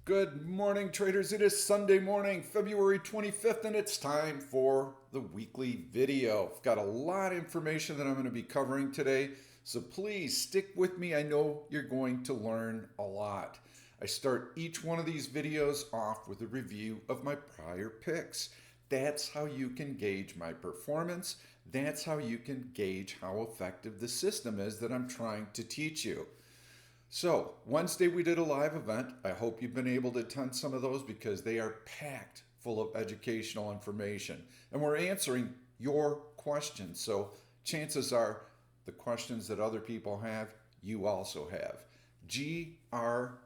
Good morning, traders. It is Sunday morning, February 25th, and it's time for the weekly video. I've got a lot of information that I'm going to be covering today, so please stick with me. I know you're going to learn a lot. I start each one of these videos off with a review of my prior picks. That's how you can gauge my performance. That's how you can gauge how effective the system is that I'm trying to teach you. So, Wednesday we did a live event. I hope you've been able to attend some of those because they are packed full of educational information. And we're answering your questions. So, chances are the questions that other people have, you also have. GRMN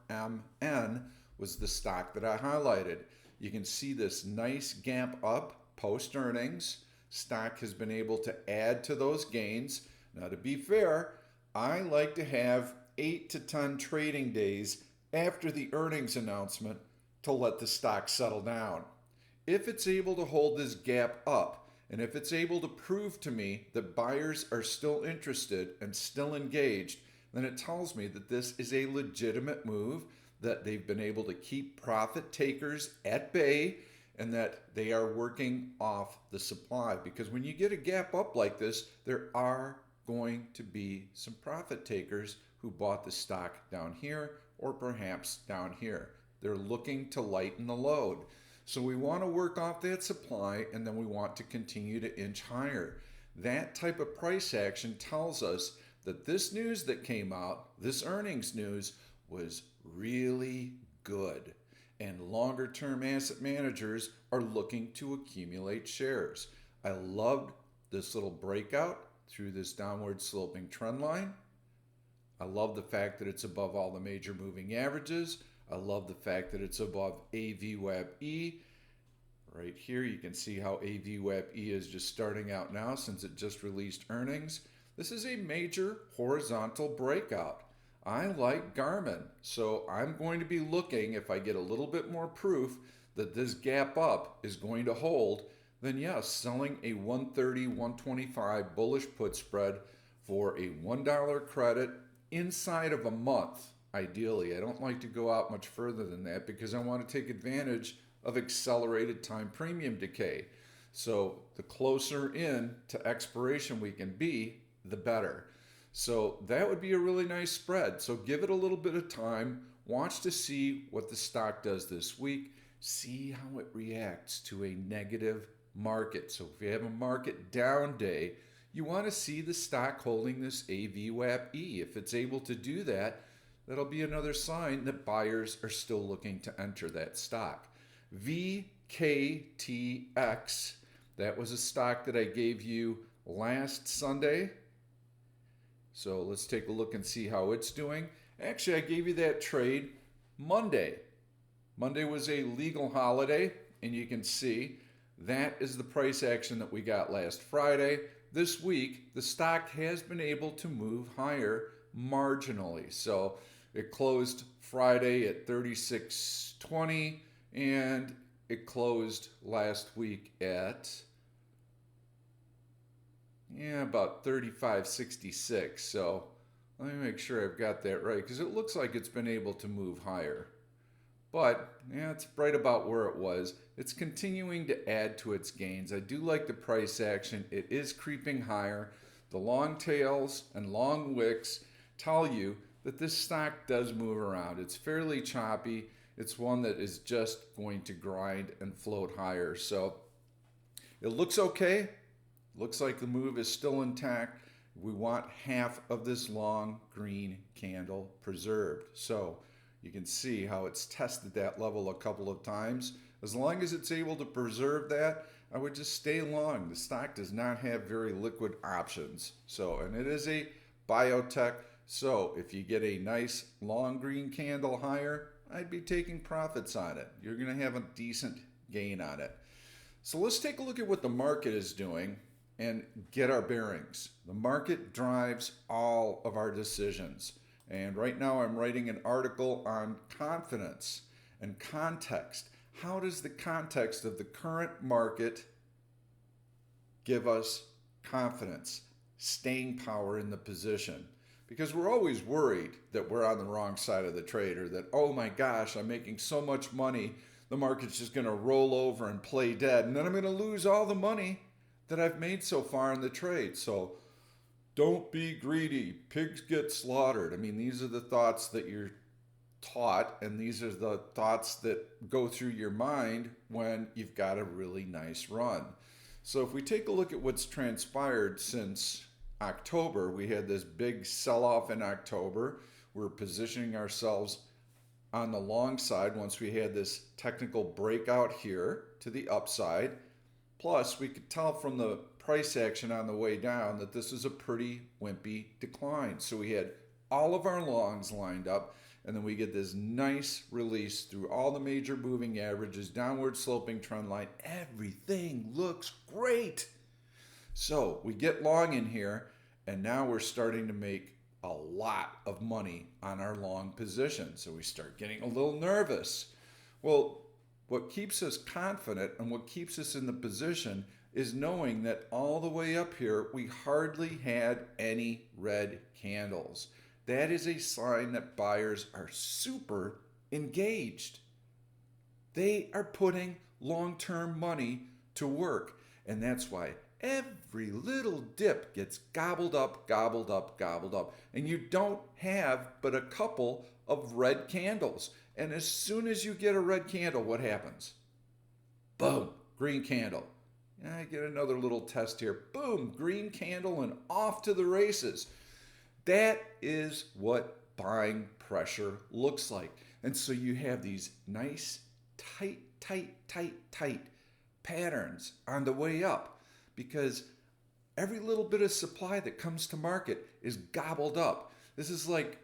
was the stock that I highlighted. You can see this nice gap up post earnings. Stock has been able to add to those gains. Now, to be fair, I like to have 8 to 10 trading days after the earnings announcement to let the stock settle down. If it's able to hold this gap up, and if it's able to prove to me that buyers are still interested and still engaged, then it tells me that this is a legitimate move, that they've been able to keep profit takers at bay, and that they are working off the supply. Because when you get a gap up like this, there are going to be some profit takers who bought the stock down here or perhaps down here. They're looking to lighten the load. So we want to work off that supply, and then we want to continue to inch higher. That type of price action tells us that this news that came out, this earnings news, was really good. And longer term asset managers are looking to accumulate shares. I loved this little breakout through this downward sloping trend line. I love the fact that it's above all the major moving averages. I love the fact that it's above AVWAP-E. Right here you can see how AVWAP-E is just starting out now since it just released earnings. This is a major horizontal breakout. I like Garmin, so I'm going to be looking, if I get a little bit more proof that this gap up is going to hold, then yes, selling a 130, 125 bullish put spread for a $1 credit inside of a month, ideally. I don't like to go out much further than that because I want to take advantage of accelerated time premium decay. So the closer in to expiration we can be, the better. So that would be a really nice spread. So give it a little bit of time. Watch to see what the stock does this week. See how it reacts to a negative market. So if you have a market down day, you want to see the stock holding this AVWAP-E. If it's able to do that, that'll be another sign that buyers are still looking to enter that stock. VKTX, that was a stock that I gave you last Sunday. So let's take a look and see how it's doing. Actually, I gave you that trade Monday. Monday was a legal holiday, and you can see that is the price action that we got last Friday. This week, the stock has been able to move higher marginally. So it closed Friday at 36.20, and it closed last week at about 35.66. So let me make sure I've got that right, because it looks like it's been able to move higher. But it's right about where it was. It's continuing to add to its gains. I do like the price action. It is creeping higher. The long tails and long wicks tell you that this stock does move around. It's fairly choppy. It's one that is just going to grind and float higher. So it looks okay. Looks like the move is still intact. We want half of this long green candle preserved. So you can see how it's tested that level a couple of times. As long as it's able to preserve that, I would just stay long. The stock does not have very liquid options. So, and it is a biotech. So if you get a nice long green candle higher, I'd be taking profits on it. You're going to have a decent gain on it. So let's take a look at what the market is doing and get our bearings. The market drives all of our decisions. And right now I'm writing an article on confidence and context. How does the context of the current market give us confidence, staying power in the position? because we're always worried that we're on the wrong side of the trade, or that, oh my gosh, I'm making so much money, the market's just going to roll over and play dead, and then I'm going to lose all the money that I've made so far in the trade. So don't be greedy. Pigs get slaughtered. I mean, these are the thoughts that you're taught, and these are the thoughts that go through your mind when you've got a really nice run. So if we take a look at what's transpired since October, we had this big sell-off in October. We're positioning ourselves on the long side once we had this technical breakout here to the upside. Plus, we could tell from the price action on the way down that this is a pretty wimpy decline. So we had all of our longs lined up, and then we get this nice release through all the major moving averages, downward sloping trend line. Everything looks great. So we get long in here, and now we're starting to make a lot of money on our long position. So we start getting a little nervous. Well, what keeps us confident and what keeps us in the position is knowing that all the way up here, we hardly had any red candles. That is a sign that buyers are super engaged. They are putting long-term money to work. And that's why every little dip gets gobbled up, gobbled up, gobbled up. And you don't have but a couple of red candles. And as soon as you get a red candle, what happens? Boom, green candle. I get another little test here. Boom, green candle, and off to the races. That is what buying pressure looks like. And so you have these nice, tight patterns on the way up, because every little bit of supply that comes to market is gobbled up. This is like,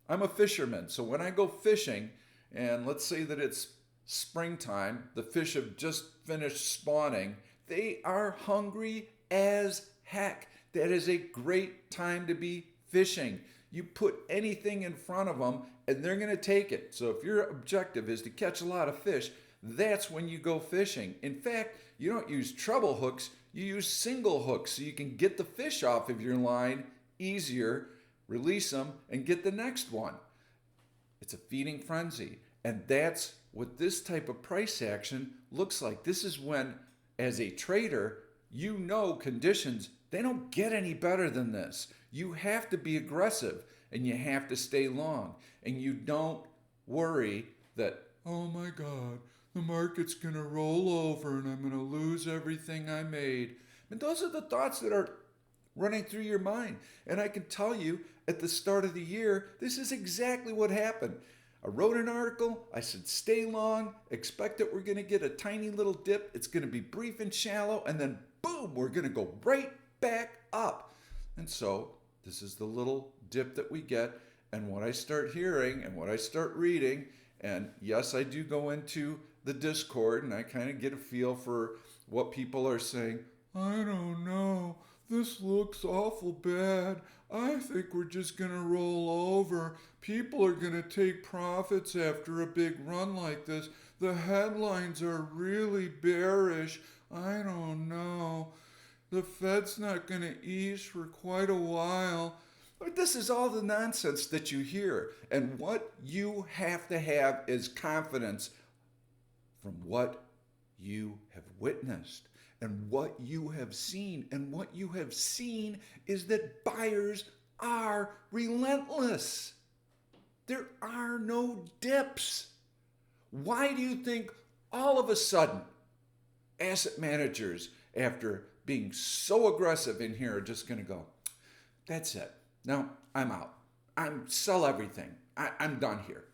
I'm a fisherman, so when I go fishing, and let's say that it's springtime, the fish have just finished spawning, they are hungry as heck. That is a great time to be fishing. You put anything in front of them and they're going to take it. So if your objective is to catch a lot of fish, that's when you go fishing. In fact, you don't use treble hooks, you use single hooks so you can get the fish off of your line easier, release them, and get the next one. It's a feeding frenzy. And that's what this type of price action looks like. This is when, as a trader, you know conditions, they don't get any better than this. You have to be aggressive and you have to stay long. And you don't worry that, oh my God, the market's going to roll over and I'm going to lose everything I made. And those are the thoughts that are running through your mind. And I can tell you, at the start of the year, this is exactly what happened. I wrote an article, I said stay long, expect that we're going to get a tiny little dip, it's going to be brief and shallow, and then boom, we're going to go right back up. And so this is the little dip that we get, and what I start hearing and what I start reading, and yes, I do go into the Discord and I kind of get a feel for what people are saying. I don't know, this looks awful bad. I think we're just going to roll over. People are going to take profits after a big run like this. The headlines are really bearish. I don't know. The Fed's not going to ease for quite a while. But this is all the nonsense that you hear. And what you have to have is confidence from what you have witnessed and what you have seen. And what you have seen is that buyers are relentless. There are no dips. Why do you think all of a sudden asset managers, after being so aggressive in here, are just going to go, that's it. No, I'm out. Sell everything. I'm done here.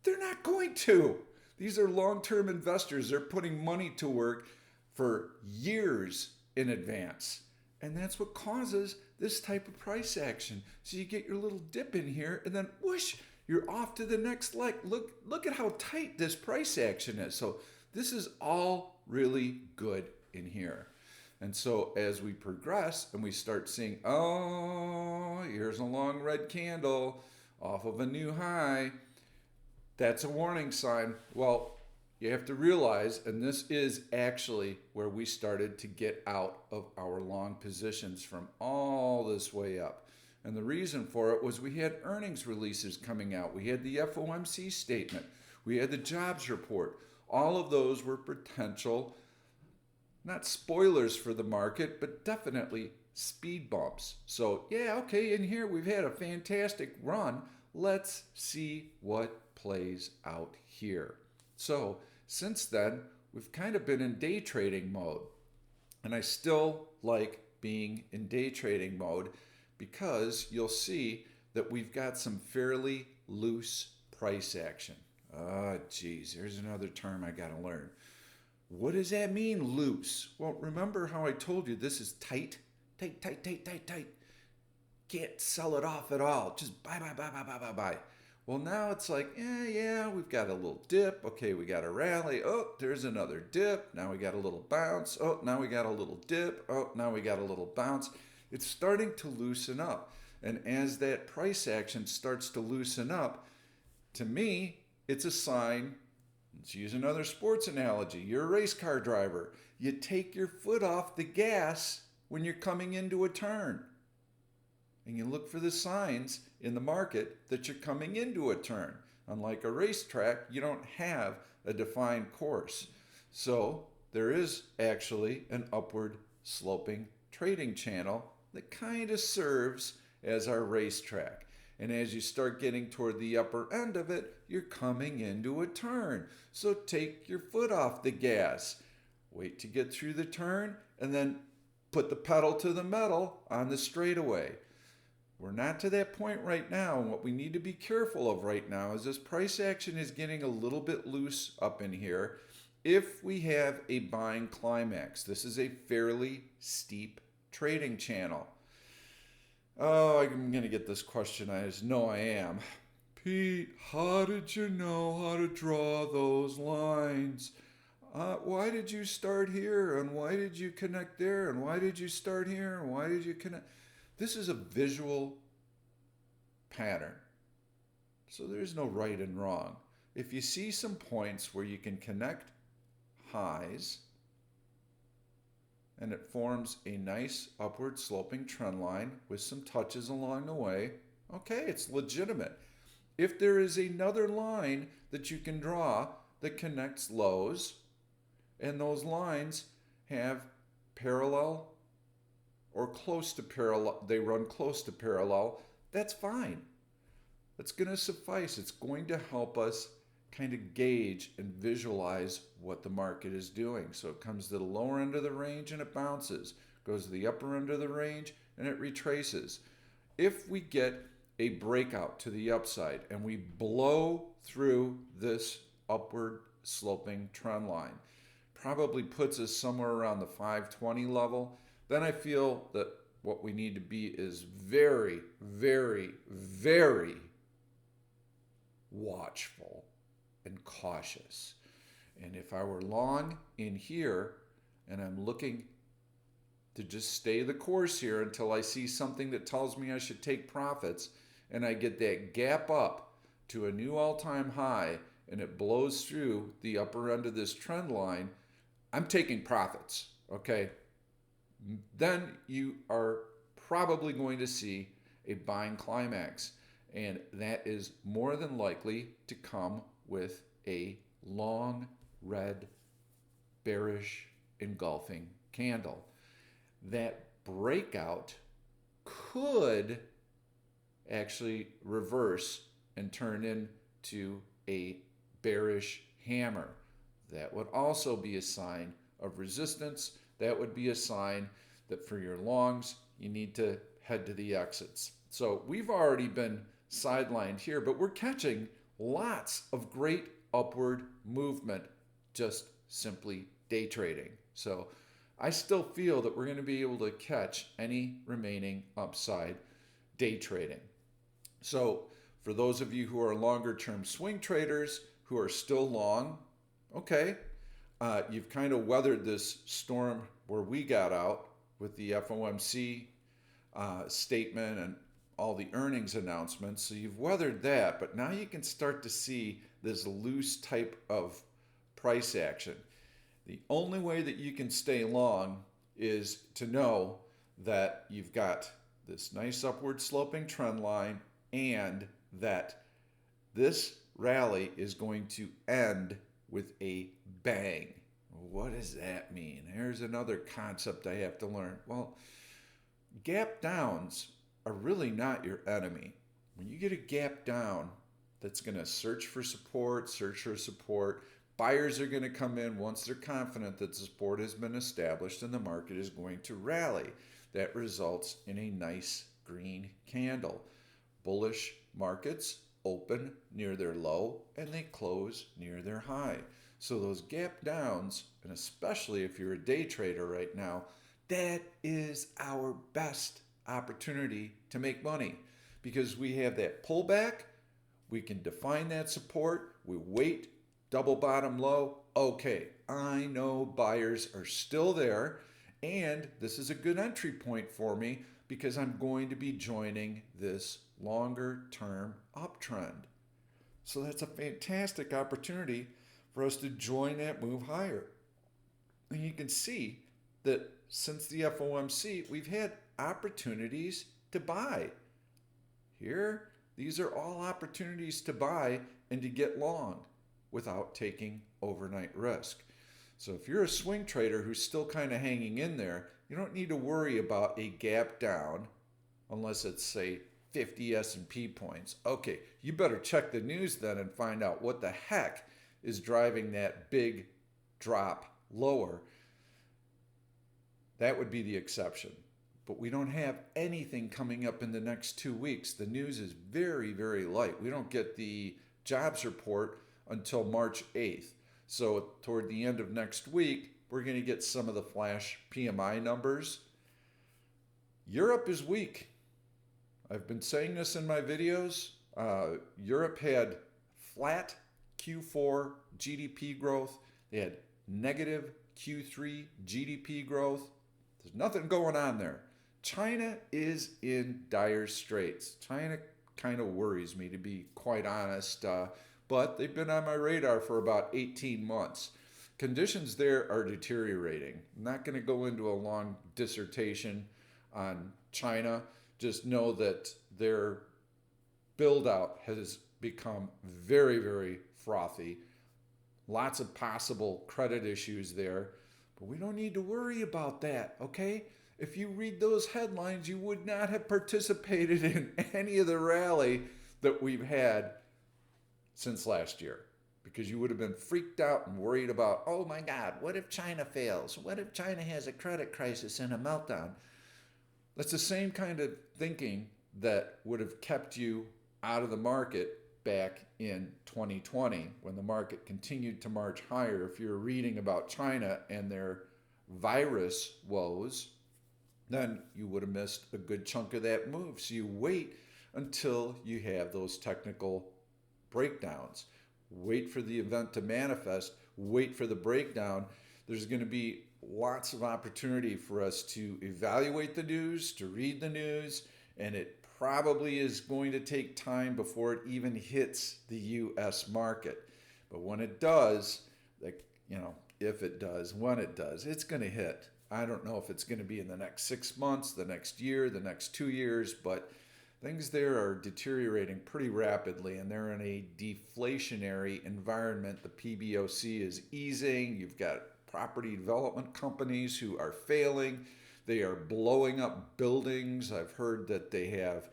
They're not going to. These are long-term investors. They're putting money to work for years in advance. And that's what causes this type of price action. So you get your little dip in here and then whoosh, you're off to the next leg. Look at how tight this price action is. So this is all really good in here. And so as we progress and we start seeing, oh, here's a long red candle off of a new high, that's a warning sign. Well, you have to realize, and this is actually where we started to get out of our long positions from all this way up. And the reason for it was we had earnings releases coming out. We had the FOMC statement. We had the jobs report. All of those were potential, not spoilers for the market, but definitely speed bumps. So, yeah, okay, in here we've had a fantastic run. Let's see what plays out here. So, since then, we've kind of been in day trading mode. And I still like being in day trading mode because you'll see that we've got some fairly loose price action. Ah, geez, here's another term I got to learn. What does that mean, loose? Well, remember how I told you this is tight? Tight, tight, tight, tight, tight. Can't sell it off at all. Just buy, buy, buy, buy, buy, buy, buy. Well, now it's like, yeah, we've got a little dip. Okay, we got a rally. Oh, there's another dip. Now we got a little bounce. Oh, now we got a little dip. Oh, now we got a little bounce. It's starting to loosen up. And as that price action starts to loosen up, to me, it's a sign. Let's use another sports analogy. You're a race car driver. You take your foot off the gas when you're coming into a turn. And you look for the signs in the market that you're coming into a turn. Unlike a racetrack, you don't have a defined course. So there is actually an upward sloping trading channel that kind of serves as our racetrack. And as you start getting toward the upper end of it, you're coming into a turn. So take your foot off the gas. Wait to get through the turn and then put the pedal to the metal on the straightaway. We're not to that point right now, and what we need to be careful of right now is this price action is getting a little bit loose up in here. If we have a buying climax, this is a fairly steep trading channel. Oh, I'm going to get this question. I just know I am. Pete, how did you know how to draw those lines? Why did you start here? And why did you connect there? And why did you start here? And why did you connect? This is a visual pattern. So there's no right and wrong. If you see some points where you can connect highs and it forms a nice upward sloping trend line with some touches along the way, okay, it's legitimate. If there is another line that you can draw that connects lows and those lines have parallel or close to parallel, they run close to parallel, that's fine. That's going to suffice. It's going to help us kind of gauge and visualize what the market is doing. So it comes to the lower end of the range and it bounces, goes to the upper end of the range and it retraces. If we get a breakout to the upside and we blow through this upward sloping trend line, probably puts us somewhere around the 520 level, then I feel that what we need to be is very, very, very watchful and cautious. And if I were long in here and I'm looking to just stay the course here until I see something that tells me I should take profits and I get that gap up to a new all-time high and it blows through the upper end of this trend line, I'm taking profits, okay? Then you are probably going to see a buying climax. And that is more than likely to come with a long red bearish engulfing candle. That breakout could actually reverse and turn into a bearish hammer. That would also be a sign of resistance. That would be a sign that for your longs, you need to head to the exits. So we've already been sidelined here, but we're catching lots of great upward movement just simply day trading. So I still feel that we're going to be able to catch any remaining upside day trading. So for those of you who are longer term swing traders who are still long, okay, you've kind of weathered this storm where we got out with the FOMC statement and all the earnings announcements. So you've weathered that, but now you can start to see this loose type of price action. The only way that you can stay long is to know that you've got this nice upward sloping trend line and that this rally is going to end with a bang. What does that mean? Here's another concept I have to learn. Well, gap downs are really not your enemy. When you get a gap down that's going to search for support, buyers are going to come in once they're confident that the support has been established and the market is going to rally. That results in a nice green candle. Bullish markets open near their low and they close near their high. So those gap downs, and especially if you're a day trader right now, that is our best opportunity to make money because we have that pullback. We can define that support. We wait, double bottom low. Okay, I know buyers are still there, and this is a good entry point for me because I'm going to be joining this longer term uptrend. So that's a fantastic opportunity for us to join that move higher. And you can see that since the FOMC, we've had opportunities to buy. Here, these are all opportunities to buy and to get long without taking overnight risk. So if you're a swing trader who's still kind of hanging in there, you don't need to worry about a gap down unless it's, say, 50 S&P points. Okay, you better check the news then and find out what the heck is driving that big drop lower. That would be the exception. But we don't have anything coming up in the next 2 weeks. The news is very, very light. We don't get the jobs report until March 8th. So toward the end of next week, we're going to get some of the flash PMI numbers. Europe is weak. I've been saying this in my videos. Europe had flat Q4 GDP growth. They had negative Q3 GDP growth. There's nothing going on there. China is in dire straits. China kind of worries me, to be quite honest, but they've been on my radar for about 18 months. Conditions there are deteriorating. I'm not going to go into a long dissertation on China. Just know that their build out has become very, very frothy. Lots of possible credit issues there, but we don't need to worry about that, okay? If you read those headlines, you would not have participated in any of the rally that we've had since last year because you would have been freaked out and worried about, oh my God, what if China fails? What if China has a credit crisis and a meltdown? That's the same kind of thinking that would have kept you out of the market back in 2020 when the market continued to march higher. If you're reading about China and their virus woes, then you would have missed a good chunk of that move. So you wait until you have those technical breakdowns. Wait for the event to manifest. Wait for the breakdown. There's going to be lots of opportunity for us to evaluate the news, to read the news, and it probably is going to take time before it even hits the U.S. market. But when it does, if it does, when it does, it's going to hit. I don't know if it's going to be in the next 6 months, the next year, the next 2 years, but things there are deteriorating pretty rapidly, and they're in a deflationary environment. The PBOC is easing. You've got property development companies who are failing. They are blowing up buildings. I've heard that they have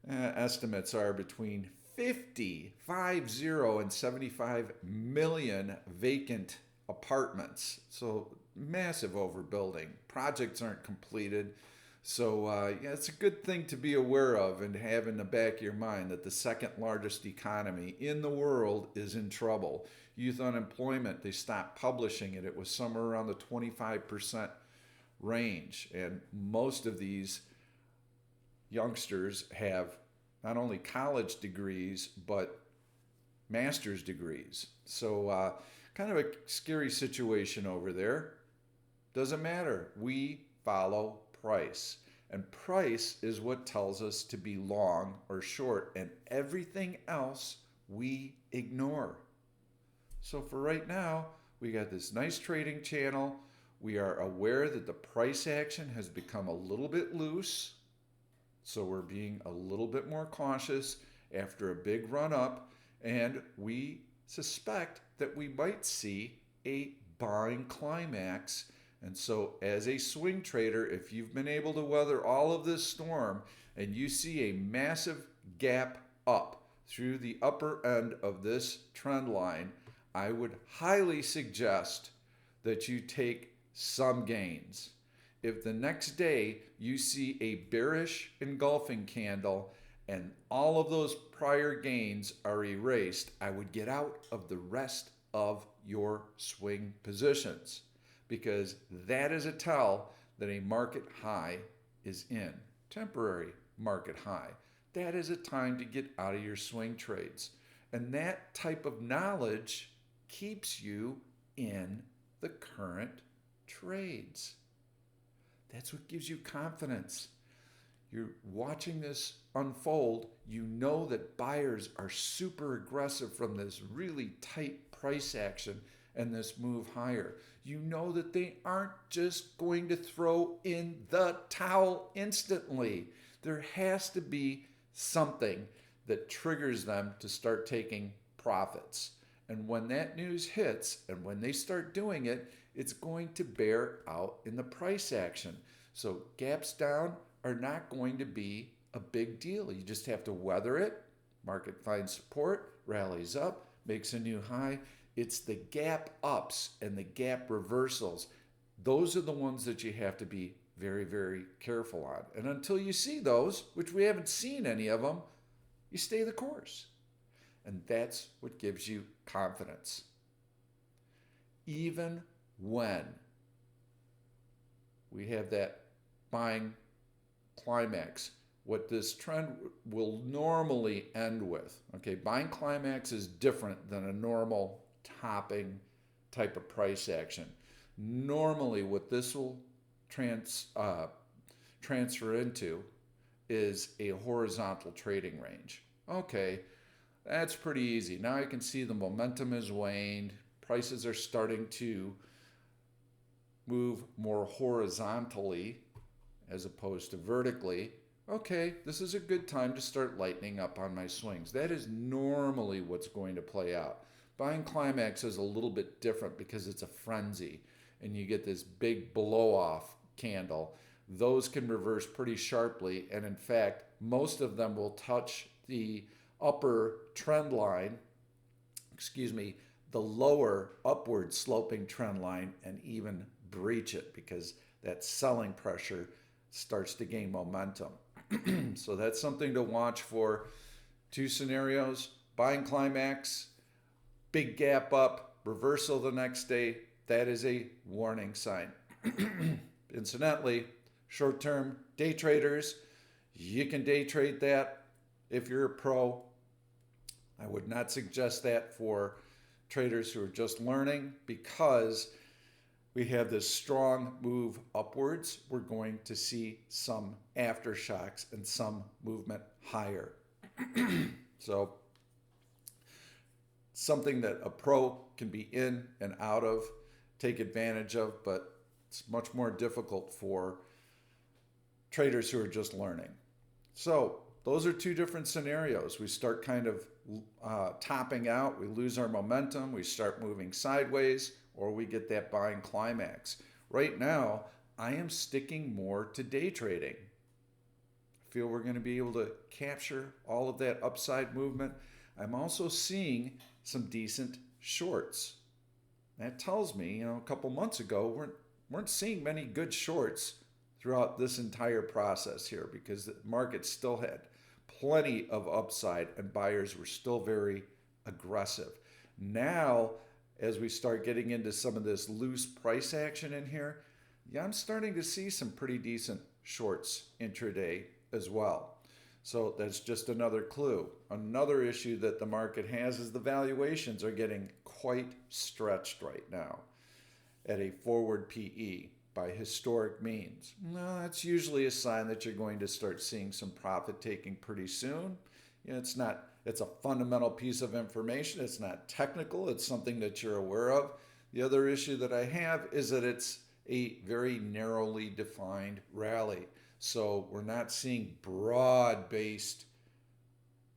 estimates are between 50 and 75 million vacant apartments. So massive overbuilding. Projects aren't completed. So it's a good thing to be aware of and have in the back of your mind that the second largest economy in the world is in trouble. Youth unemployment, they stopped publishing it. It was somewhere around the 25% range. And most of these youngsters have not only college degrees, but master's degrees. So kind of a scary situation over there. Doesn't matter. We follow price. And price is what tells us to be long or short, and everything else we ignore. So for right now, we got this nice trading channel. We are aware that the price action has become a little bit loose. So we're being a little bit more cautious after a big run up, and we suspect that we might see a buying climax. And so, as a swing trader, if you've been able to weather all of this storm and you see a massive gap up through the upper end of this trend line, I would highly suggest that you take some gains. If the next day you see a bearish engulfing candle and all of those prior gains are erased, I would get out of the rest of your swing positions, because that is a tell that a market high is in, temporary market high. That is a time to get out of your swing trades. And that type of knowledge keeps you in the current trades. That's what gives you confidence. You're watching this unfold. You know that buyers are super aggressive from this really tight price action and this move higher. You know that they aren't just going to throw in the towel instantly. There has to be something that triggers them to start taking profits. And when that news hits and when they start doing it, it's going to bear out in the price action. So gaps down are not going to be a big deal. You just have to weather it. Market finds support, rallies up, makes a new high. It's the gap ups and the gap reversals. Those are the ones that you have to be very, very careful on. And until you see those, which we haven't seen any of them, you stay the course. And that's what gives you confidence. Even when we have that buying climax, what this trend will normally end with, okay, buying climax is different than a normal topping type of price action. Normally, what this will transfer into is a horizontal trading range. Okay, that's pretty easy. Now I can see the momentum has waned. Prices are starting to move more horizontally as opposed to vertically. Okay, this is a good time to start lightening up on my swings. That is normally what's going to play out. Buying climax is a little bit different because it's a frenzy and you get this big blow off candle. Those can reverse pretty sharply, and in fact, most of them will touch the upper trend line, the lower upward sloping trend line, and even breach it because that selling pressure starts to gain momentum. So that's something to watch for. Two scenarios: buying climax, big gap up, reversal the next day. That is a warning sign. Incidentally, short-term day traders, you can day trade that if you're a pro. I would not suggest that for traders who are just learning, because we have this strong move upwards. We're going to see some aftershocks and some movement higher. So something that a pro can be in and out of, take advantage of, but it's much more difficult for traders who are just learning. So those are two different scenarios. We start kind of topping out, we lose our momentum, we start moving sideways, or we get that buying climax. Right now, I am sticking more to day trading. I feel we're going to be able to capture all of that upside movement. I'm also seeing some decent shorts. That tells me, a couple months ago, we weren't seeing many good shorts throughout this entire process here, because the market still had plenty of upside and buyers were still very aggressive. Now, as we start getting into some of this loose price action in here, I'm starting to see some pretty decent shorts intraday as well. So that's just another clue. Another issue that the market has is the valuations are getting quite stretched right now at a forward PE by historic means. No, that's usually a sign that you're going to start seeing some profit taking pretty soon. It's a fundamental piece of information. It's not technical. It's something that you're aware of. The other issue that I have is that it's a very narrowly defined rally. So we're not seeing broad-based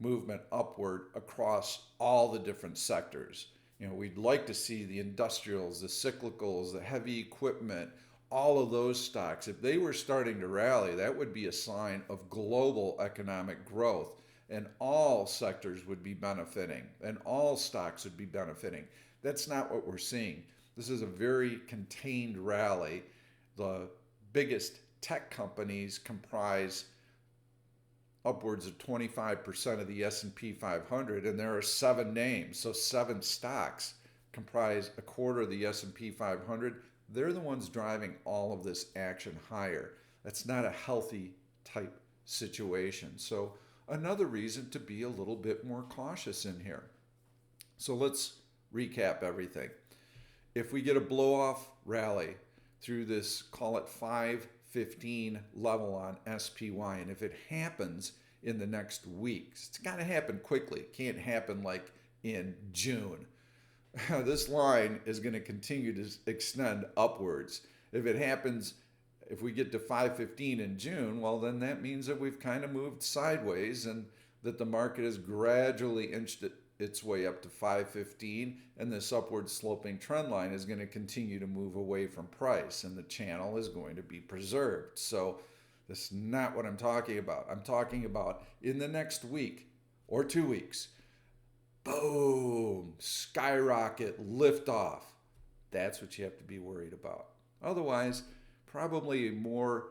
movement upward across all the different sectors. We'd like to see the industrials, the cyclicals, the heavy equipment, all of those stocks. If they were starting to rally, that would be a sign of global economic growth, and all sectors would be benefiting, and all stocks would be benefiting. That's not what we're seeing. This is a very contained rally. The biggest tech companies comprise upwards of 25% of the S&P 500, and there are 7 names, so 7 stocks comprise a quarter of the S&P 500. They're the ones driving all of this action higher. That's not a healthy type situation. So another reason to be a little bit more cautious in here. So let's recap everything. If we get a blow-off rally through this, call it 515 level on SPY, and if it happens in the next weeks, it's got to happen quickly. It can't happen like in June. This line is going to continue to extend upwards. If it happens, if we get to 515 in June, well, then that means that we've kind of moved sideways and that the market has gradually inched its way up to 515, and this upward sloping trend line is going to continue to move away from price, and the channel is going to be preserved. So this is not what I'm talking about. I'm talking about in the next week or 2 weeks, boom, skyrocket, lift off. That's what you have to be worried about. Otherwise, probably a more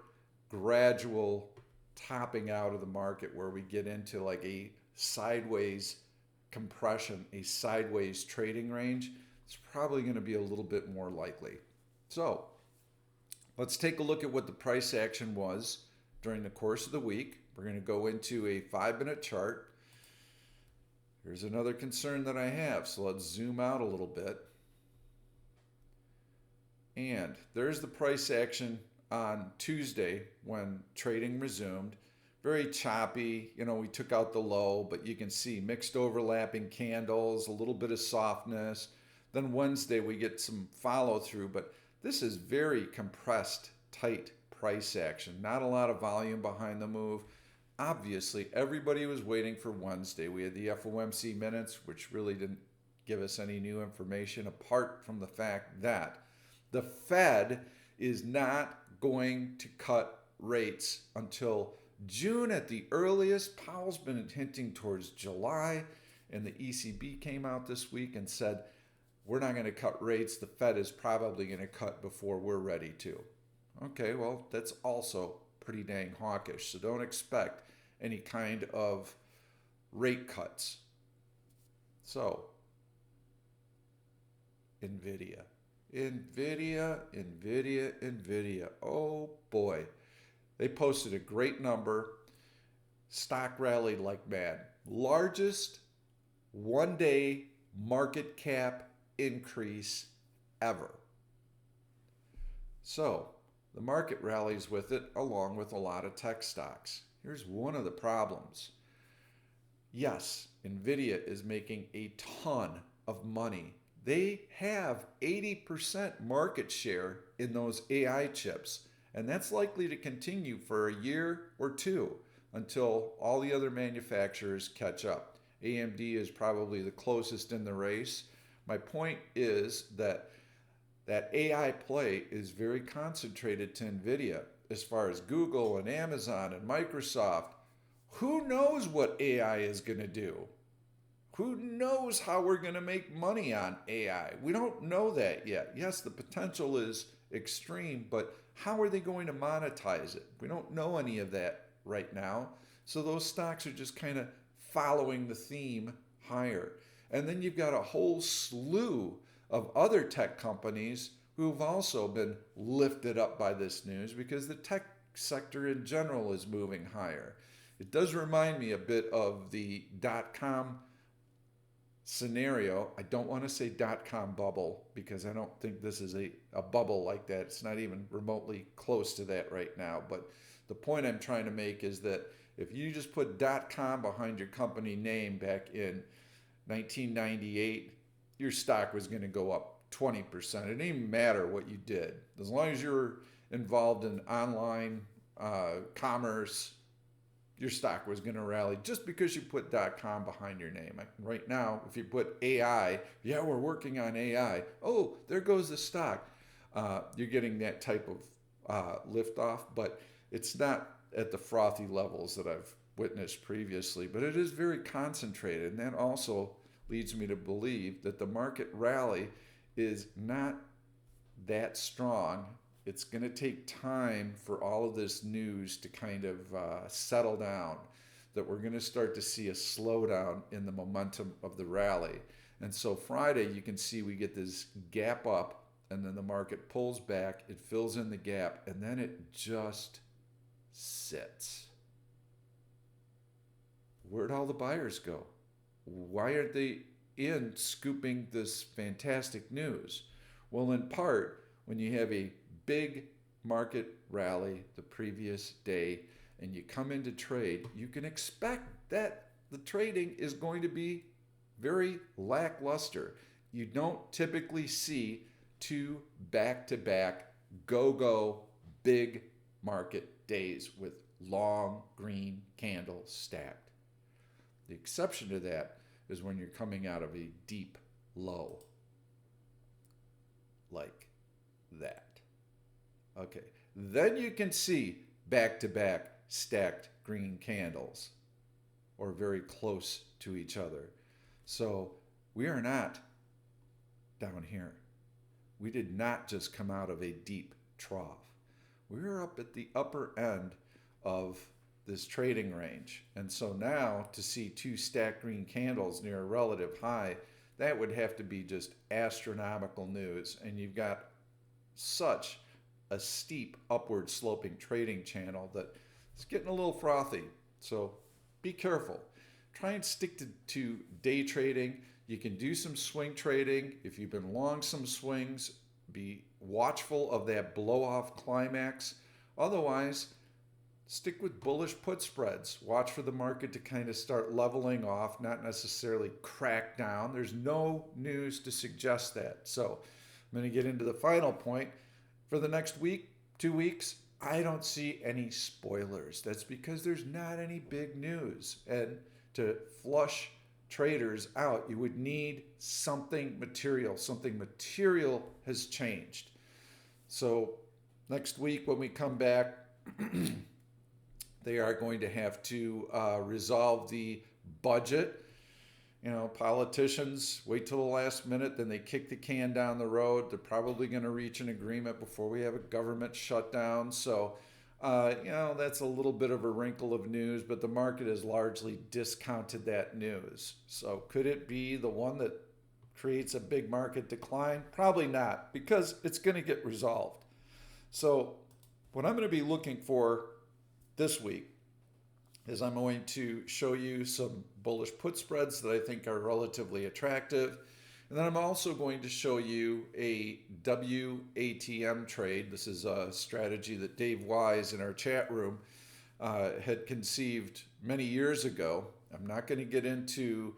gradual topping out of the market where we get into like a sideways compression, a sideways trading range. It's probably going to be a little bit more likely. So let's take a look at what the price action was during the course of the week. We're going to go into a 5-minute chart. Here's another concern that I have. So let's zoom out a little bit. And there's the price action on Tuesday when trading resumed. Very choppy. We took out the low, but you can see mixed overlapping candles, a little bit of softness. Then Wednesday we get some follow through, but this is very compressed, tight price action. Not a lot of volume behind the move. Obviously, everybody was waiting for Wednesday. We had the FOMC minutes, which really didn't give us any new information apart from the fact that the Fed is not going to cut rates until June at the earliest. Powell's been hinting towards July, and the ECB came out this week and said, we're not going to cut rates. The Fed is probably going to cut before we're ready to. Okay, well, that's also pretty dang hawkish, so don't expect any kind of rate cuts. So, Nvidia. Oh boy. They posted a great number. Stock rallied like mad. Largest one-day market cap increase ever. So the market rallies with it along with a lot of tech stocks. Here's one of the problems. Yes, Nvidia is making a ton of money. They have 80% market share in those AI chips, and that's likely to continue for a year or two until all the other manufacturers catch up. AMD is probably the closest in the race. My point is that AI play is very concentrated to Nvidia. As far as Google and Amazon and Microsoft, who knows what AI is going to do? Who knows how we're going to make money on AI? We don't know that yet. Yes, the potential is extreme, but how are they going to monetize it? We don't know any of that right now. So those stocks are just kind of following the theme higher. And then you've got a whole slew of other tech companies who've also been lifted up by this news because the tech sector in general is moving higher. It does remind me a bit of the dot-com scenario. I don't want to say dot-com bubble because I don't think this is a bubble like that. It's not even remotely close to that right now. But the point I'm trying to make is that if you just put dot-com behind your company name back in 1998, your stock was going to go up 20%. It didn't even matter what you did. As long as you're involved in online commerce, your stock was going to rally just because you put .com behind your name. Right now, if you put AI, yeah, we're working on AI. Oh, there goes the stock. You're getting that type of lift off, but it's not at the frothy levels that I've witnessed previously, but it is very concentrated. And that also leads me to believe that the market rally is not that strong. It's going to take time for all of this news to kind of settle down, that we're going to start to see a slowdown in the momentum of the rally. And so Friday, you can see we get this gap up, and then the market pulls back, it fills in the gap, and then it just sits. Where'd all the buyers go? Why aren't they in scooping this fantastic news? Well, in part, when you have a big market rally the previous day and you come into trade, you can expect that the trading is going to be very lackluster. You don't typically see two back-to-back go-go big market days with long green candles stacked. The exception to that is when you're coming out of a deep low like that. Okay, then you can see back-to-back stacked green candles, or very close to each other. So we are not down here. We did not just come out of a deep trough. We are up at the upper end of this trading range. And so now to see two stacked green candles near a relative high, that would have to be just astronomical news. And you've got such a steep upward sloping trading channel that it's getting a little frothy. So be careful. Try and stick to day trading. You can do some swing trading. If you've been long some swings, be watchful of that blow off climax. Otherwise, stick with bullish put spreads. Watch for the market to kind of start leveling off, not necessarily crack down. There's no news to suggest that. So I'm going to get into the final point. For the next week, 2 weeks, I don't see any spoilers. That's because there's not any big news. And to flush traders out, you would need something material. Something material has changed. So next week when we come back, they are going to have to resolve the budget. You know, politicians wait till the last minute, then they kick the can down the road. They're probably going to reach an agreement before we have a government shutdown. So, that's a little bit of a wrinkle of news, but the market has largely discounted that news. So could it be the one that creates a big market decline? Probably not, because it's going to get resolved. So what I'm going to be looking for this week is I'm going to show you some bullish put spreads that I think are relatively attractive. And then I'm also going to show you a WATM trade. This is a strategy that Dave Wise in our chat room had conceived many years ago. I'm not going to get into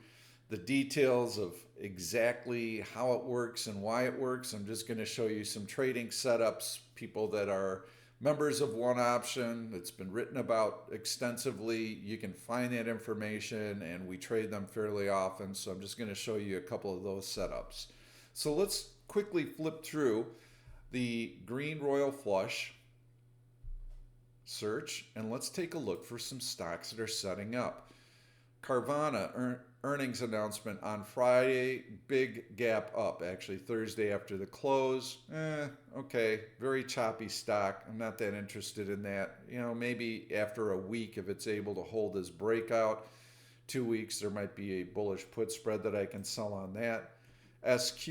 the details of exactly how it works and why it works. I'm just going to show you some trading setups, people that are members of OneOption. It's been written about extensively. You can find that information, and we trade them fairly often. So I'm just going to show you a couple of those setups. So let's quickly flip through the green royal flush search, and let's take a look for some stocks that are setting up. Carvana earnings announcement on Friday, big gap up, actually Thursday after the close. Okay, very choppy stock. I'm not that interested in that. Maybe after a week, if it's able to hold this breakout, 2 weeks, there might be a bullish put spread that I can sell on that. SQ,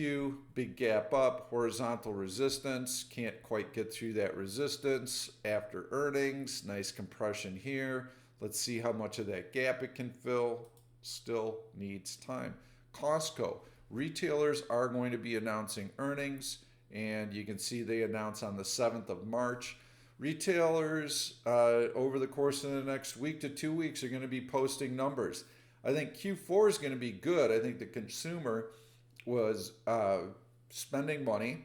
big gap up, horizontal resistance, can't quite get through that resistance after earnings. Nice compression here. Let's see how much of that gap it can fill. Still needs time. Costco, retailers are going to be announcing earnings, and you can see they announce on the 7th of March. Retailers over the course of the next week to 2 weeks are going to be posting numbers. I think Q4 is going to be good. I think the consumer was spending money.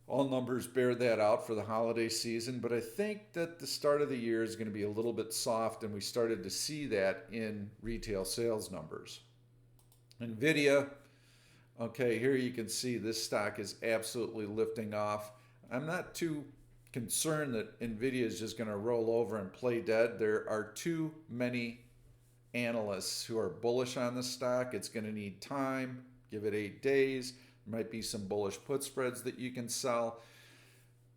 All numbers bear that out for the holiday season, but I think that the start of the year is going to be a little bit soft, and we started to see that in retail sales numbers. Nvidia, okay, here you can see this stock is absolutely lifting off. I'm not too concerned that Nvidia is just going to roll over and play dead. There are too many analysts who are bullish on the stock. It's going to need time. Give it 8 days. There might be some bullish put spreads that you can sell.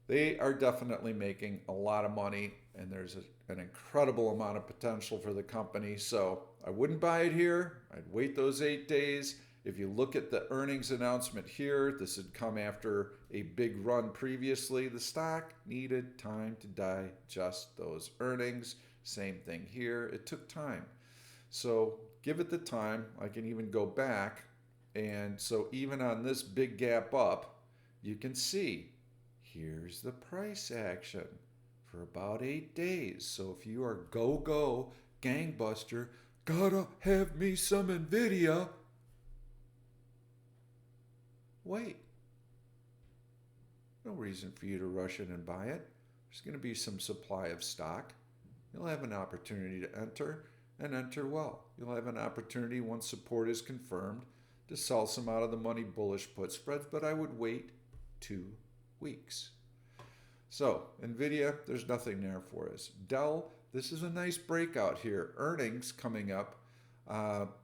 They are definitely making a lot of money, and there's an incredible amount of potential for the company. So I wouldn't buy it here. I'd wait those 8 days. If you look at the earnings announcement here, this had come after a big run previously. The stock needed time to digest those earnings. Same thing here. It took time. So give it the time. I can even go back. And so even on this big gap up, you can see here's the price action for about 8 days. So if you are go gangbuster, gotta have me some Nvidia, wait. No reason for you to rush in and buy it. There's going to be some supply of stock. You'll have an opportunity to enter and enter well. You'll have an opportunity once support is confirmed to sell some out of the money bullish put spreads, but I would wait 2 weeks. So Nvidia, there's nothing there for us. Dell, this is a nice breakout here. Earnings coming up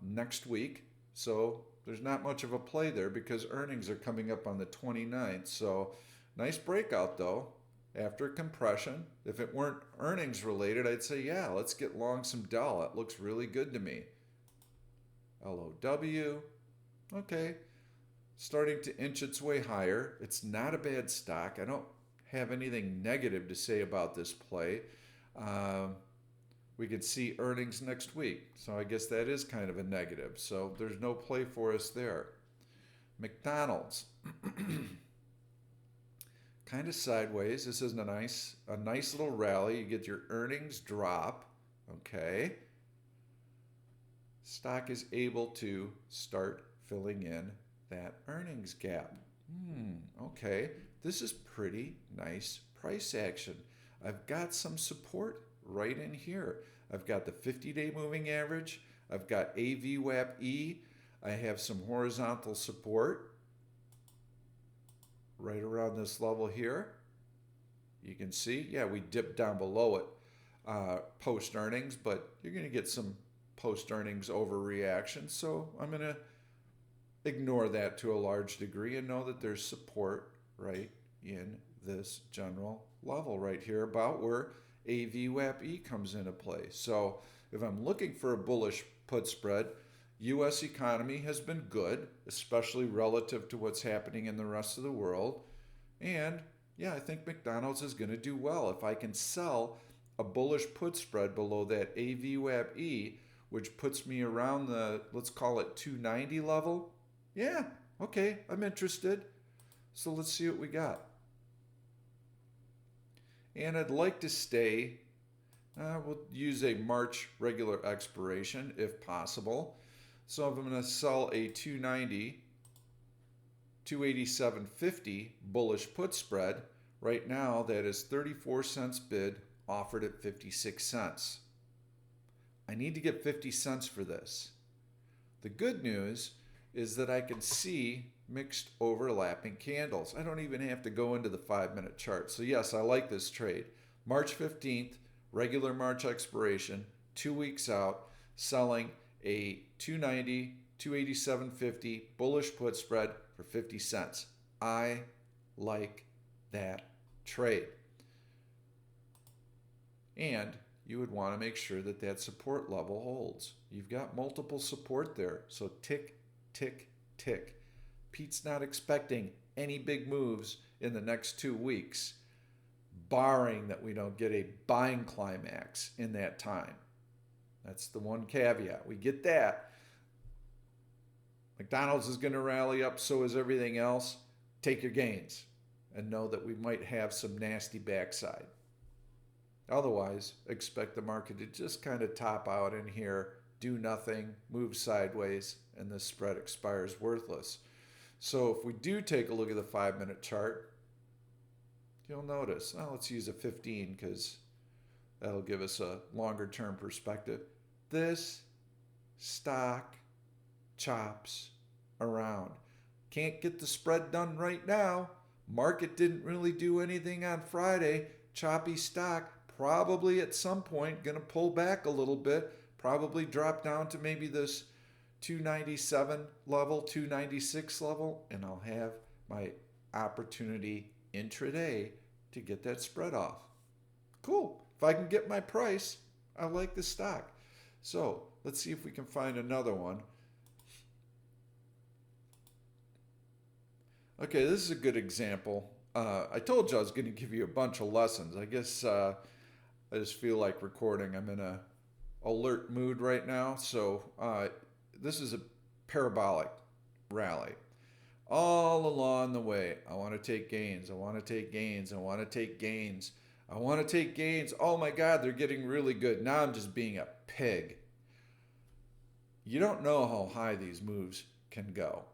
next week. So there's not much of a play there because earnings are coming up on the 29th. So nice breakout though. After compression, if it weren't earnings related, I'd say, yeah, let's get long some Dell. It looks really good to me. LOW, okay, starting to inch its way higher. It's not a bad stock. I don't have anything negative to say about this play. We could see earnings next week, so I guess that is kind of a negative. So there's no play for us there. McDonald's. Kind of sideways. This is a nice little rally. You get your earnings drop, okay? Stock is able to start filling in that earnings gap. Okay, this is pretty nice price action. I've got some support right in here. I've got the 50-day moving average. I've got AVWAP-E. I have some horizontal support right around this level here. You can see, yeah, we dipped down below it post earnings, but you're going to get some post earnings overreaction. So I'm going to ignore that to a large degree and know that there's support right in this general level right here about where AVWAP-E comes into play. So if I'm looking for a bullish put spread, U.S. economy has been good, especially relative to what's happening in the rest of the world. And yeah, I think McDonald's is going to do well. If I can sell a bullish put spread below that AVWAP-E, which puts me around the, let's call it 290 level, yeah, okay, I'm interested. So let's see what we got. And I'd like to stay, we'll use a March regular expiration if possible. So if I'm going to sell a 290, 287.50 bullish put spread, right now that is 34 cents bid, offered at 56 cents. I need to get 50 cents for this. The good news is that I can see mixed overlapping candles. I don't even have to go into the 5-minute chart. So yes, I like this trade. March 15th, regular March expiration, 2 weeks out, selling a 290, 287.50 bullish put spread for 50 cents. I like that trade. And you would want to make sure that that support level holds. You've got multiple support there. So tick, tick, tick. Pete's not expecting any big moves in the next 2 weeks, barring that we don't get a buying climax in that time. That's the one caveat. We get that. McDonald's is going to rally up, so is everything else. Take your gains and know that we might have some nasty backside. Otherwise, expect the market to just kind of top out in here, do nothing, move sideways, and this spread expires worthless. So if we do take a look at the 5-minute chart, you'll notice, well, let's use a 15 because that'll give us a longer term perspective. This stock chops around. Can't get the spread done right now. Market didn't really do anything on Friday. Choppy stock, probably at some point going to pull back a little bit, probably drop down to maybe this 297 level, 296 level, and I'll have my opportunity intraday to get that spread off. Cool. If I can get my price, I like the stock. So let's see if we can find another one. Okay, this is a good example. I told you I was going to give you a bunch of lessons. I guess I just feel like recording. I'm in a alert mood right now. So this is a parabolic rally. All along the way, I want to take gains. I want to take gains. I want to take gains. I want to take gains. Oh my God, they're getting really good. Now I'm just being a pig. You don't know how high these moves can go.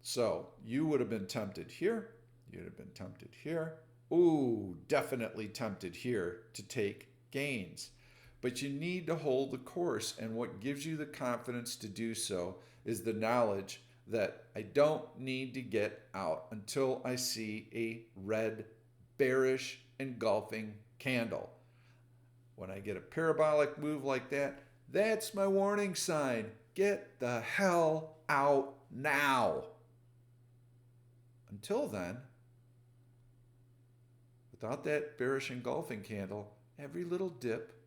So you would have been tempted here. You'd have been tempted here. Ooh, definitely tempted here to take gains. But you need to hold the course. And what gives you the confidence to do so is the knowledge that I don't need to get out until I see a red, bearish, engulfing candle. When I get a parabolic move like that, that's my warning sign. Get the hell out now. Until then, without that bearish engulfing candle, every little dip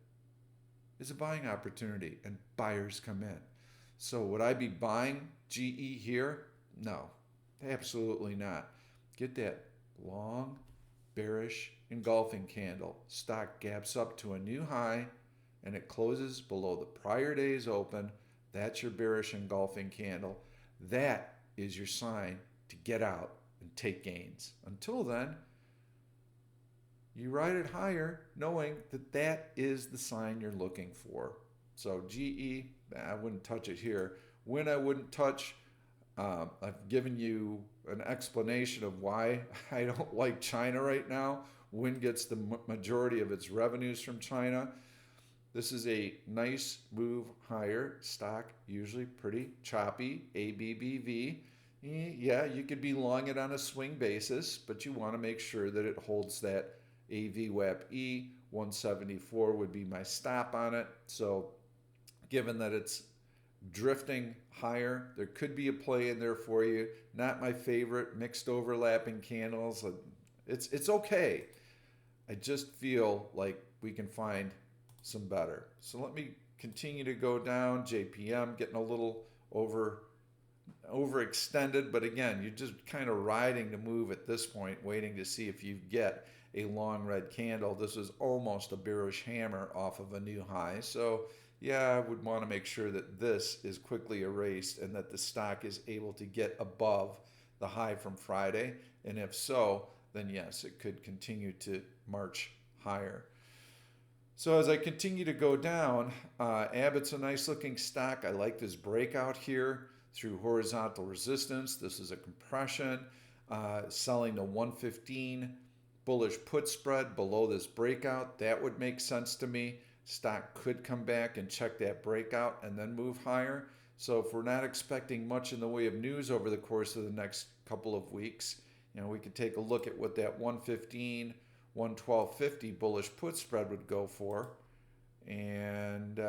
is a buying opportunity and buyers come in. So would I be buying GE here? No, absolutely not. Get that long, bearish engulfing candle. Stock gaps up to a new high and it closes below the prior day's open. That's your bearish engulfing candle. That is your sign to get out and take gains. Until then, you ride it higher knowing that that is the sign you're looking for. So GE, I wouldn't touch it here. When I wouldn't touch, I've given you an explanation of why I don't like China right now. Win gets the majority of its revenues from China. This is a nice move higher. Stock usually pretty choppy. ABBV. Yeah, you could be long it on a swing basis, but you want to make sure that it holds that AVWAP-E. 174 would be my stop on it. So given that it's drifting higher, there could be a play in there for you. Not my favorite mixed overlapping candles. It's okay. I just feel like we can find some better. So let me continue to go down. JPM getting a little overextended, but again, you're just kind of riding the move at this point, waiting to see if you get a long red candle. This is almost a bearish hammer off of a new high. So yeah, I would want to make sure that this is quickly erased and that the stock is able to get above the high from Friday. And if so, then yes, it could continue to march higher. So as I continue to go down, Abbott's a nice looking stock. I like this breakout here through horizontal resistance. This is a compression, selling the 115 bullish put spread below this breakout. That would make sense to me. Stock could come back and check that breakout and then move higher. So if we're not expecting much in the way of news over the course of the next couple of weeks, we could take a look at what that 115, 112.50 bullish put spread would go for. And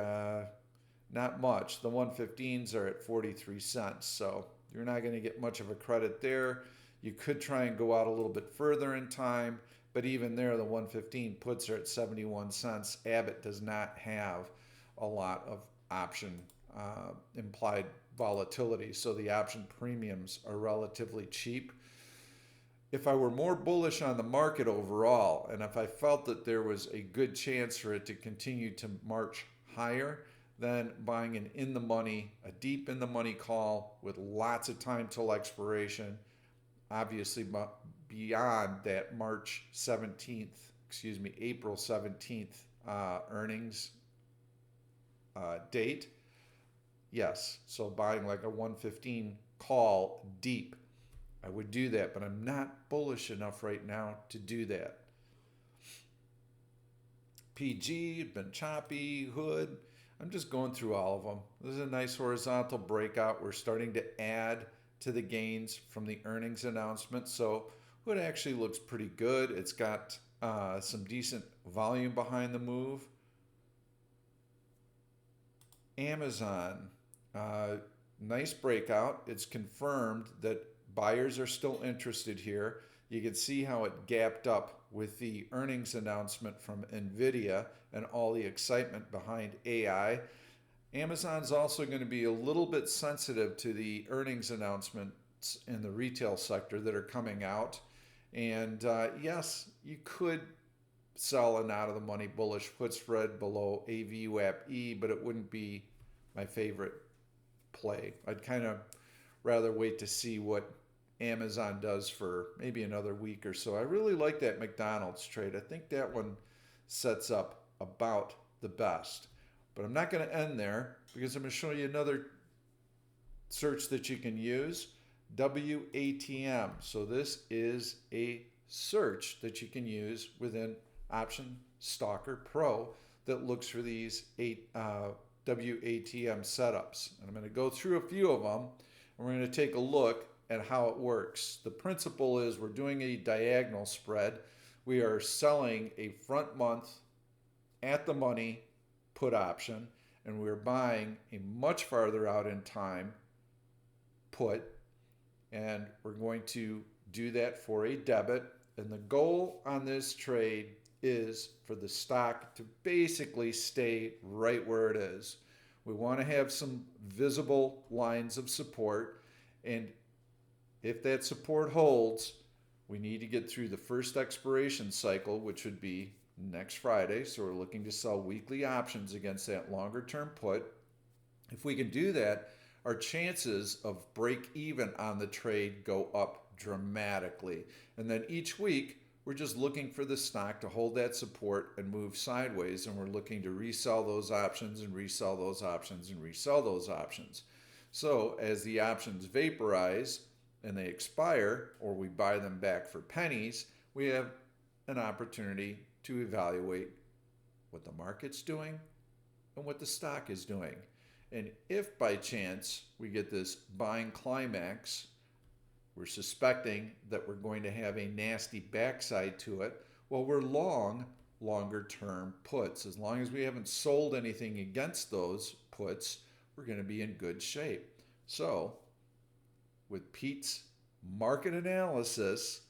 not much. The 115s are at 43 cents. So you're not going to get much of a credit there. You could try and go out a little bit further in time, but even there, the 115 puts are at 71 cents. Abbott does not have a lot of option implied volatility, so the option premiums are relatively cheap. If I were more bullish on the market overall, and if I felt that there was a good chance for it to continue to march higher, then buying an in-the-money, a deep in-the-money call with lots of time till expiration, obviously beyond that April 17th earnings date. Yes, so buying like a 115 call deep, I would do that, but I'm not bullish enough right now to do that. PG, been choppy, Hood. I'm just going through all of them. This is a nice horizontal breakout. We're starting to add to the gains from the earnings announcement. So Hood actually looks pretty good. It's got some decent volume behind the move. Amazon, nice breakout. It's confirmed that buyers are still interested here. You can see how it gapped up with the earnings announcement from NVIDIA and all the excitement behind AI. Amazon's also going to be a little bit sensitive to the earnings announcements in the retail sector that are coming out. And yes, you could sell an out of the money bullish put spread below AVWAP-E, but it wouldn't be my favorite play. I'd kind of rather wait to see what Amazon does for maybe another week or so. I really like that McDonald's trade. I think that one sets up about the best. But I'm not going to end there because I'm going to show you another search that you can use, WATM. So this is a search that you can use within Option Stalker Pro that looks for these WATM setups. And I'm going to go through a few of them, and we're going to take a look at how it works. The principle is we're doing a diagonal spread. We are selling a front month at the money put option, and we're buying a much farther out in time put, and we're going to do that for a debit. And the goal on this trade is for the stock to basically stay right where it is. We want to have some visible lines of support, and if that support holds, we need to get through the first expiration cycle, which would be next Friday. So we're looking to sell weekly options against that longer term put. If we can do that, our chances of break even on the trade go up dramatically. And then each week, we're just looking for the stock to hold that support and move sideways. And we're looking to resell those options and resell those options and resell those options. So as the options vaporize and they expire, or we buy them back for pennies, we have an opportunity to evaluate what the market's doing and what the stock is doing. And if by chance we get this buying climax, we're suspecting that we're going to have a nasty backside to it. Well, we're long longer term puts. As long as we haven't sold anything against those puts, we're going to be in good shape. So with Pete's market analysis,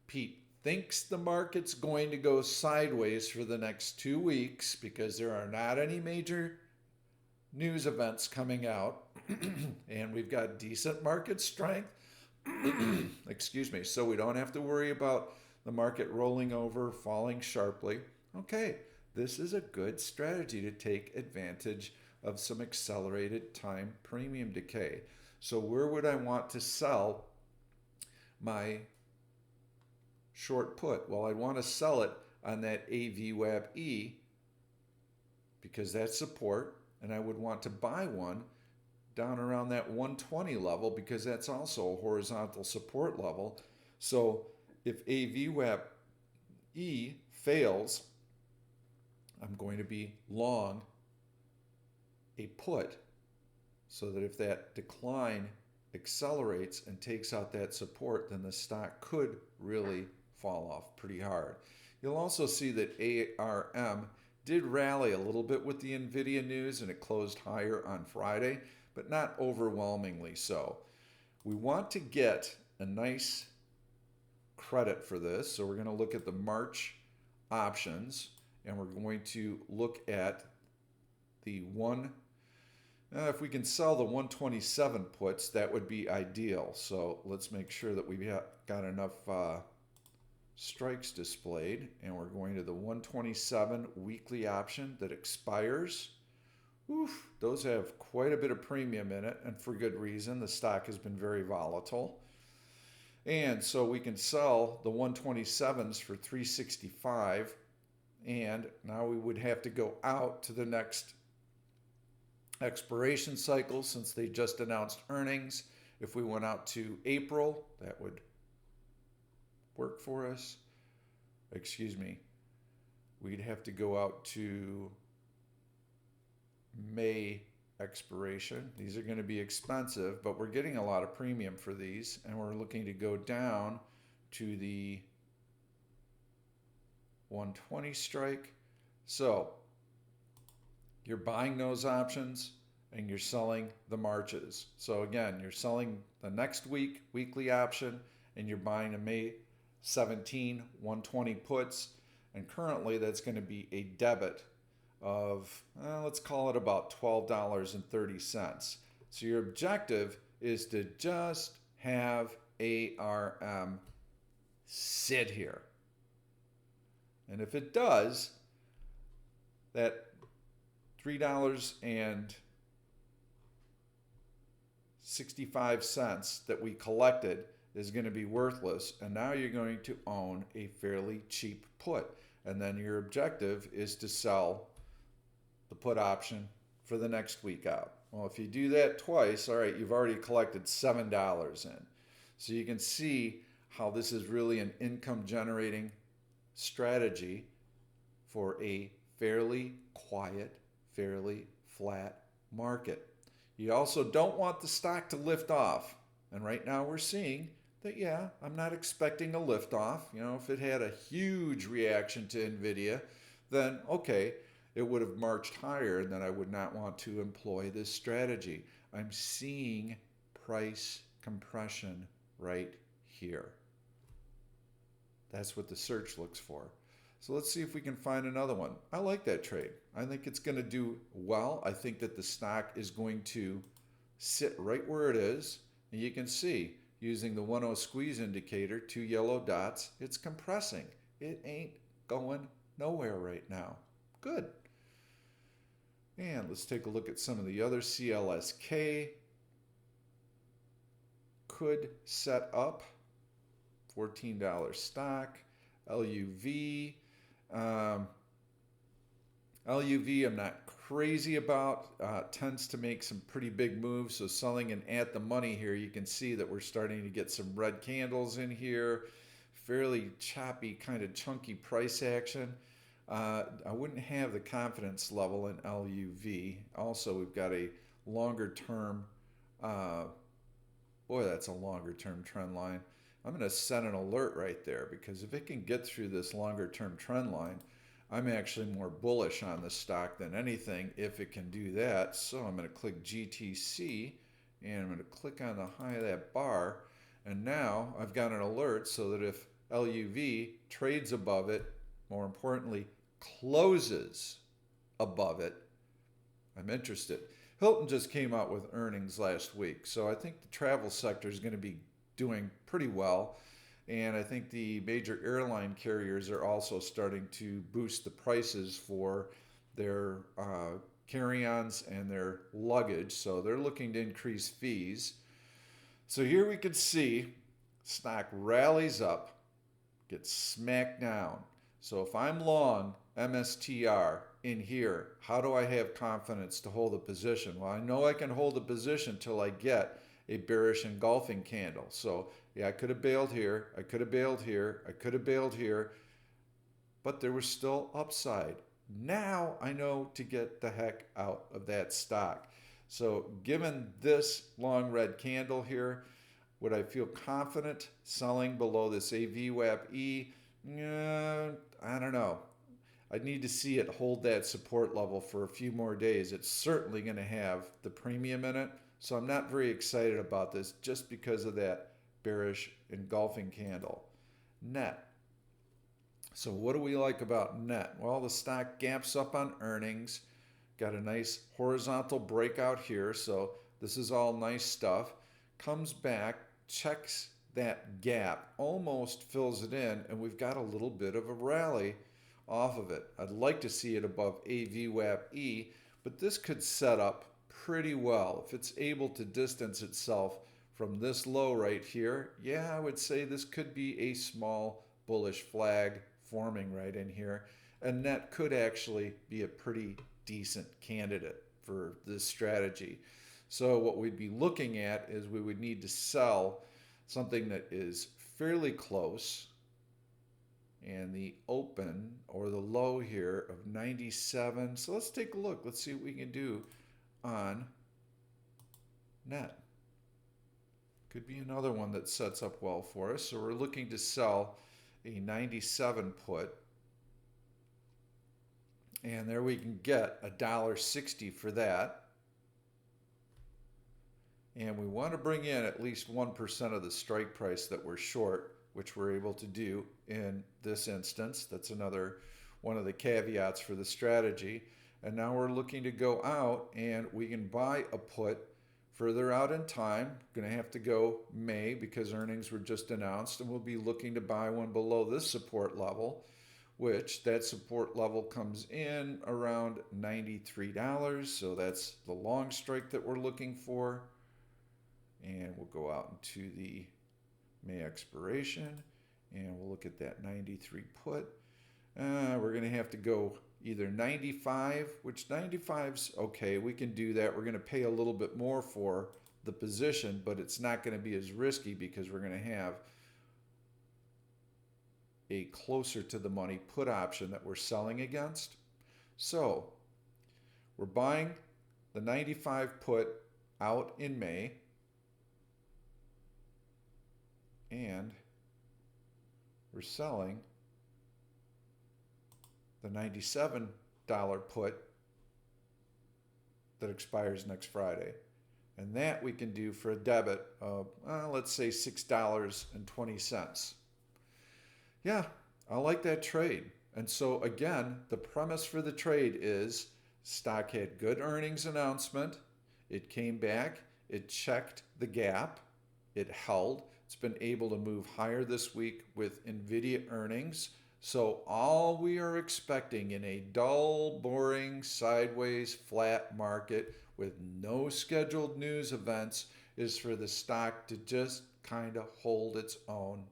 Pete thinks the market's going to go sideways for the next 2 weeks because there are not any major news events coming out and we've got decent market strength. Excuse me. So we don't have to worry about the market rolling over, falling sharply. Okay, this is a good strategy to take advantage of some accelerated time premium decay. So where would I want to sell my short put? Well, I want to sell it on that AVWAP-E because that's support, and I would want to buy one down around that 120 level because that's also a horizontal support level. So if AVWAP-E fails, I'm going to be long a put so that if that decline accelerates and takes out that support, then the stock could really fall off pretty hard. You'll also see that ARM did rally a little bit with the NVIDIA news and it closed higher on Friday, but not overwhelmingly so. We want to get a nice credit for this, so we're going to look at the March options and we're going to look at the if we can sell the 127 puts, that would be ideal. So let's make sure that we've got enough strikes displayed, and we're going to the 127 weekly option that expires. Oof, those have quite a bit of premium in it, and for good reason. The stock has been very volatile. And so we can sell the 127s for $365, and now we would have to go out to the next expiration cycle since they just announced earnings. If we went out to April, that would work for us. Excuse me. we'd have to go out to May expiration. These are going to be expensive, but we're getting a lot of premium for these, and we're looking to go down to the 120 strike. So you're buying those options and you're selling the Marches. So again, you're selling the next week weekly option, and you're buying a May 17 120 puts, and currently that's going to be a debit of, let's call it about $12.30. So your objective is to just have ARM sit here. And if it does, that $3.65 that we collected is going to be worthless, and now you're going to own a fairly cheap put. And then your objective is to sell the put option for the next week out. Well, if you do that twice, all right, you've already collected $7 in. So you can see how this is really an income generating strategy for a fairly quiet, fairly flat market. You also don't want the stock to lift off. And right now we're seeing that, yeah, I'm not expecting a lift off. You know, if it had a huge reaction to NVIDIA, then okay, it would have marched higher, and then I would not want to employ this strategy. I'm seeing price compression right here. That's what the search looks for. So let's see if we can find another one. I like that trade. I think it's going to do well. I think that the stock is going to sit right where it is. And you can see, using the 1-0 squeeze indicator, 2 yellow dots, it's compressing. It ain't going nowhere right now. Good. And let's take a look at some of the other. CLSK could set up $14 stock. LUV. LUV I'm not crazy about. Tends to make some pretty big moves. So selling in at the money here, you can see that we're starting to get some red candles in here. Fairly choppy, kind of chunky price action. I wouldn't have the confidence level in LUV. Also, we've got a longer term, boy, that's a longer term trend line. I'm going to set an alert right there, because if it can get through this longer term trend line, I'm actually more bullish on the stock than anything if it can do that. So I'm going to click GTC, and I'm going to click on the high of that bar. And now I've got an alert so that if LUV trades above it, more importantly, closes above it, I'm interested. Hilton just came out with earnings last week, so I think the travel sector is going to be doing pretty well. And I think the major airline carriers are also starting to boost the prices for their carry-ons and their luggage, so they're looking to increase fees. So here we can see stock rallies up, gets smacked down. So if I'm long MSTR in here, how do I have confidence to hold a position? Well, I know I can hold a position till I get a bearish engulfing candle. So yeah, I could have bailed here, I could have bailed here, I could have bailed here, but there was still upside. Now I know to get the heck out of that stock. So given this long red candle here, would I feel confident selling below this AVWAP-E? I don't know. I'd need to see it hold that support level for a few more days. It's certainly going to have the premium in it, so I'm not very excited about this just because of that bearish engulfing candle. Net. So what do we like about net? Well, the stock gaps up on earnings. Got a nice horizontal breakout here, so this is all nice stuff. Comes back, checks that gap, almost fills it in, and we've got a little bit of a rally off of it. I'd like to see it above AVWAP-E, but this could set up pretty well. If it's able to distance itself from this low right here, yeah, I would say this could be a small bullish flag forming right in here, and that could actually be a pretty decent candidate for this strategy. So what we'd be looking at is we would need to sell something that is fairly close and the open or the low here of 97. So let's take a look. Let's see what we can do on net. Could be another one that sets up well for us. So we're looking to sell a 97 put. And there we can get $1.60 for that. And we want to bring in at least 1% of the strike price that we're short, which we're able to do in this instance. That's another one of the caveats for the strategy. And now we're looking to go out and we can buy a put further out in time. Going to have to go May because earnings were just announced, and we'll be looking to buy one below this support level, which that support level comes in around $93. So that's the long strike that we're looking for. And we'll go out into the May expiration and we'll look at that 93 put. We're going to have to go either 95, which 95's okay, we can do that. We're going to pay a little bit more for the position, but it's not going to be as risky because we're going to have a closer to the money put option that we're selling against. So we're buying the 95 put out in May, and we're selling the $97 put that expires next Friday. And that we can do for a debit of, let's say $6.20. Yeah, I like that trade. And so again, the premise for the trade is stock had good earnings announcement. It came back, it checked the gap, it held. It's been able to move higher this week with NVIDIA earnings. So all we are expecting in a dull, boring, sideways, flat market with no scheduled news events is for the stock to just kind of hold its own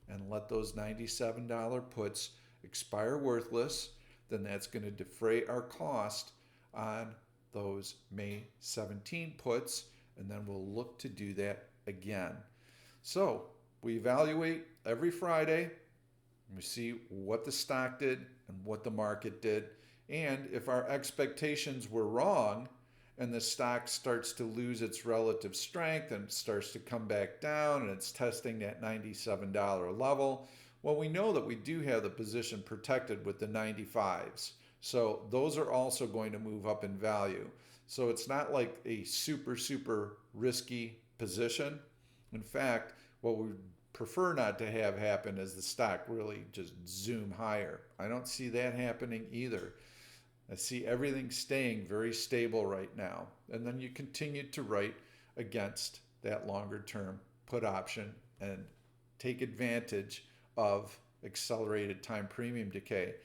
and let those $97 puts expire worthless. Then that's going to defray our cost on those May 17 puts, and then we'll look to do that again. So we evaluate every Friday. We see what the stock did and what the market did. And if our expectations were wrong and the stock starts to lose its relative strength and starts to come back down and it's testing that $97 level, well, we know that we do have the position protected with the 95s. So those are also going to move up in value. So it's not like a super, super risky position. In fact, what we prefer not to have happen is the stock really just zoom higher. I don't see that happening either. I see everything staying very stable right now. And then you continue to write against that longer term put option and take advantage of accelerated time premium decay.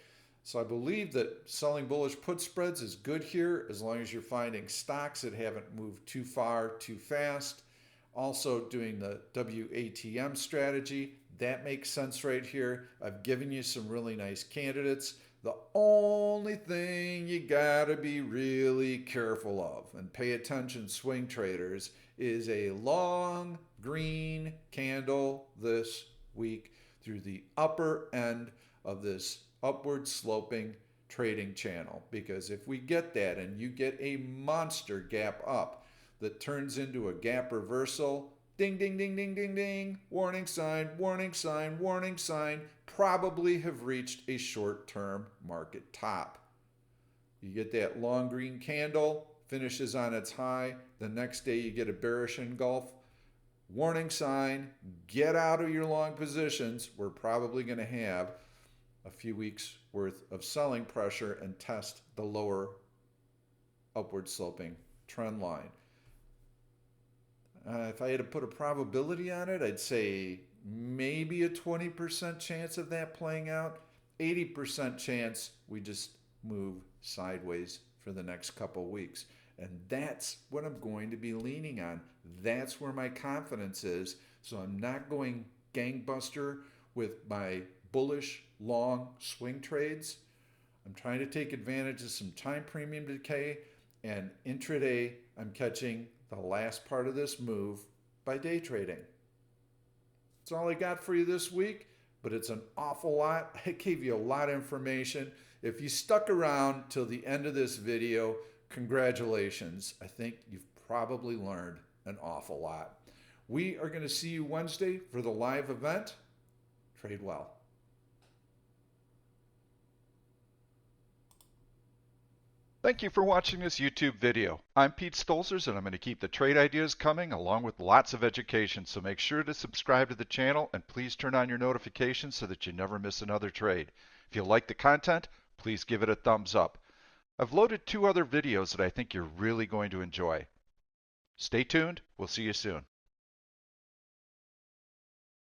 So I believe that selling bullish put spreads is good here as long as you're finding stocks that haven't moved too far, too fast. Also doing the WATM strategy, that makes sense right here. I've given you some really nice candidates. The only thing you gotta be really careful of and pay attention, swing traders, is a long green candle this week through the upper end of this upward sloping trading channel. Because if we get that and you get a monster gap up that turns into a gap reversal, ding, ding, ding, ding, ding, ding, warning sign, warning sign, warning sign, probably have reached a short-term market top. You get that long green candle, finishes on its high, the next day you get a bearish engulf, warning sign, get out of your long positions. We're probably going to have a few weeks worth of selling pressure and test the lower upward sloping trend line. If I had to put a probability on it, I'd say maybe a 20% chance of that playing out. 80% chance we just move sideways for the next couple weeks. And that's what I'm going to be leaning on. That's where my confidence is. So I'm not going gangbuster with my bullish long swing trades. I'm trying to take advantage of some time premium decay, and intraday I'm catching the last part of this move by day trading. That's all I got for you this week. but it's an awful lot. I gave you a lot of information. If you stuck around till the end of this video, congratulations. I think you've probably learned an awful lot. We are going to see you Wednesday for the live event. Trade well. Thank you for watching this YouTube video. I'm Pete Stolzers, and I'm going to keep the trade ideas coming along with lots of education. So make sure to subscribe to the channel and please turn on your notifications so that you never miss another trade. If you like the content, please give it a thumbs up. I've loaded 2 other videos that I think you're really going to enjoy. Stay tuned. We'll see you soon.